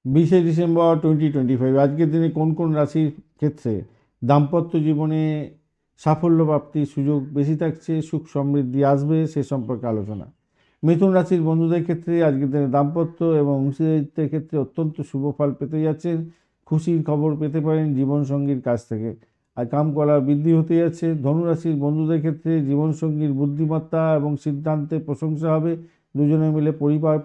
20 December 2025 আজকের দিনে কোন কোন রাশির ক্ষেত্রে দাম্পত্য জীবনে সাফল্য প্রাপ্তির সুযোগ বেশি থাকছে, সুখ সমৃদ্ধি আসবে, সে সম্পর্কে আলোচনা। মিথুন রাশির বন্ধুদের ক্ষেত্রে আজকের দিনে দাম্পত্য এবং অংশীদারিত্বের ক্ষেত্রে অত্যন্ত শুভ ফল পেতে যাচ্ছেন। খুশির খবর পেতে পারেন জীবনসঙ্গীর কাছ থেকে। আর কামকলা বৃদ্ধি হতে যাচ্ছে। ধনুরাশির বন্ধুদের ক্ষেত্রে জীবনসঙ্গীর বুদ্ধিমত্তা এবং সিদ্ধান্তে প্রশংসা হবে। দুজনে মিলে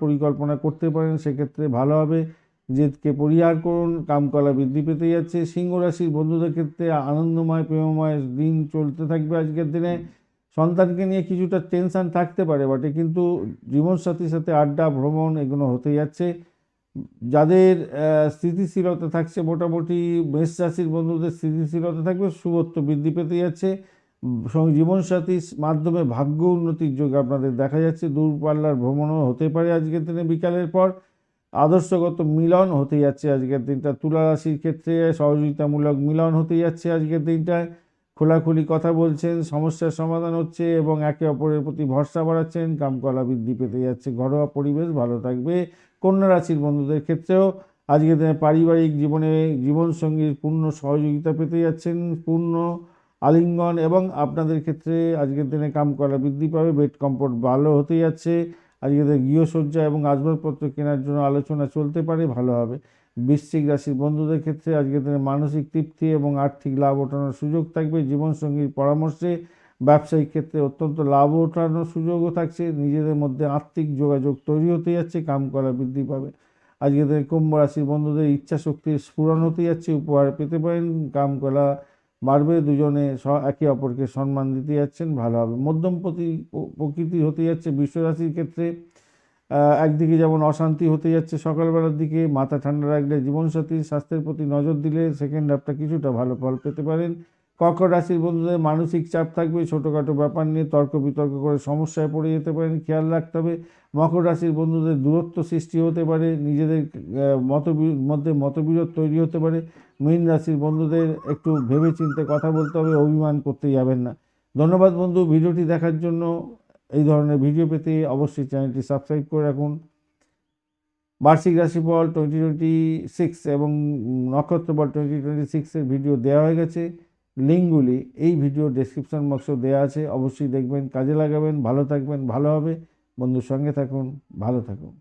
পরিকল্পনা করতে পারেন, সেক্ষেত্রে ভালো হবে। জেদকে পরিহার করুন, কামকলা বৃদ্ধি পেতে যাচ্ছে। সিংহ রাশির বন্ধুদের ক্ষেত্রে আনন্দময় প্রেমময় দিন চলতে থাকবে আজকের দিনে। সন্তানকে নিয়ে কিছুটা টেনশন থাকতে পারে বটে, কিন্তু জীবনসাথীর সাথে আড্ডা ভ্রমণ এগুলো হতে যাচ্ছে। যাদের স্থিতিশীলতা থাকছে মোটামুটি, মেষ রাশির বন্ধুদের স্থিতিশীলতা থাকবে, শুভত্ব বৃদ্ধি পেতে যাচ্ছে। জীবনসাথীর মাধ্যমে ভাগ্য উন্নতির যোগ আপনাদের দেখা যাচ্ছে। দূরপাল্লার ভ্রমণও হতে পারে আজকের দিনে বিকালের পর। আদর্শগত মিলন হতে যাচ্ছে আজকের দিনটা। তুলা রাশির ক্ষেত্রে সহযোগিতামূলক মিলন হতে যাচ্ছে আজকের দিনটায়। খোলাখুলি কথা বলছেন, সমস্যার সমাধান হচ্ছে এবং একে অপরের প্রতি ভরসা বাড়াচ্ছেন। কামকলা বৃদ্ধি পেতে যাচ্ছে, ঘরোয়া পরিবেশ ভালো থাকবে। কন্যা রাশির বন্ধুদের ক্ষেত্রেও আজকের দিনে পারিবারিক জীবনে জীবনসঙ্গীর পূর্ণ সহযোগিতা পেতে যাচ্ছেন, পূর্ণ আলিঙ্গন, এবং আপনাদের ক্ষেত্রে আজকের দিনে কামকলা বৃদ্ধি পাবে। বেড কমফোর্ট ভালো হতে যাচ্ছে। আজকে গৃহসজ্জা এবং আসবাবপত্র কেনার জন্য আলোচনা চলতে পারে, ভালো হবে। বৃশ্চিক রাশির বন্ধুদের ক্ষেত্রে আজকের দিনে মানসিক তৃপ্তি এবং আর্থিক লাভ ওঠানোর সুযোগ থাকবে জীবনসঙ্গীর পরামর্শে। ব্যবসায়িক ক্ষেত্রে অত্যন্ত লাভ ওঠানোর সুযোগও থাকছে। নিজেদের মধ্যে আর্থিক যোগাযোগ তৈরি হতে যাচ্ছে, কামকলা বৃদ্ধি পাবে। আজকের দিনে কুম্ভ রাশির বন্ধুদের ইচ্ছা শক্তির স্ফুরণ হতে যাচ্ছে, উপহার পেতে পারেন, কামকলা বাড়বে। দুজনে একে অপরকে সম্মান দিতে যাচ্ছেন, ভালো হবে। মধ্যম প্রকৃতির হতে যাচ্ছে বৃষরাশির ক্ষেত্রে। একদিকে যেমন অশান্তি হতে যাচ্ছে সকালবেলার দিকে, মাথা ঠান্ডা রাখলে জীবনসাথীর স্বাস্থ্যের প্রতি নজর দিলে সেকেন্ড হাফটা কিছুটা ভালো ফল পেতে পারেন। কর্কট রাশির বন্ধুদের মানসিক চাপ থাকবে, ছোটোখাটো ব্যাপার নিয়ে তর্ক বিতর্ক করে সমস্যায় পড়ে যেতে পারেন, খেয়াল রাখতে হবে। মকর রাশির বন্ধুদের দূরত্ব সৃষ্টি হতে পারে, নিজেদের মধ্যে মতবিরোধ তৈরি হতে পারে। মীন রাশির বন্ধুদের একটু ভেবে চিন্তে কথা বলতে হবে, অভিমান করতে যাবেন না। ধন্যবাদ বন্ধু ভিডিওটি দেখার জন্য। এই ধরনের ভিডিও পেতে অবশ্যই চ্যানেলটি সাবস্ক্রাইব করে রাখুন। বার্ষিক রাশিফল 2026 এবং নক্ষত্রফল 2026-এর ভিডিও দেওয়া হয়ে গেছে। লিঙ্কগুলি এই ভিডিও ডেসক্রিপশন বক্সে দেওয়া আছে, অবশ্যই দেখবেন, কাজে লাগাবেন। ভালো থাকবেন, ভালো হবে। বন্ধুর সঙ্গে থাকুন, ভালো থাকুন।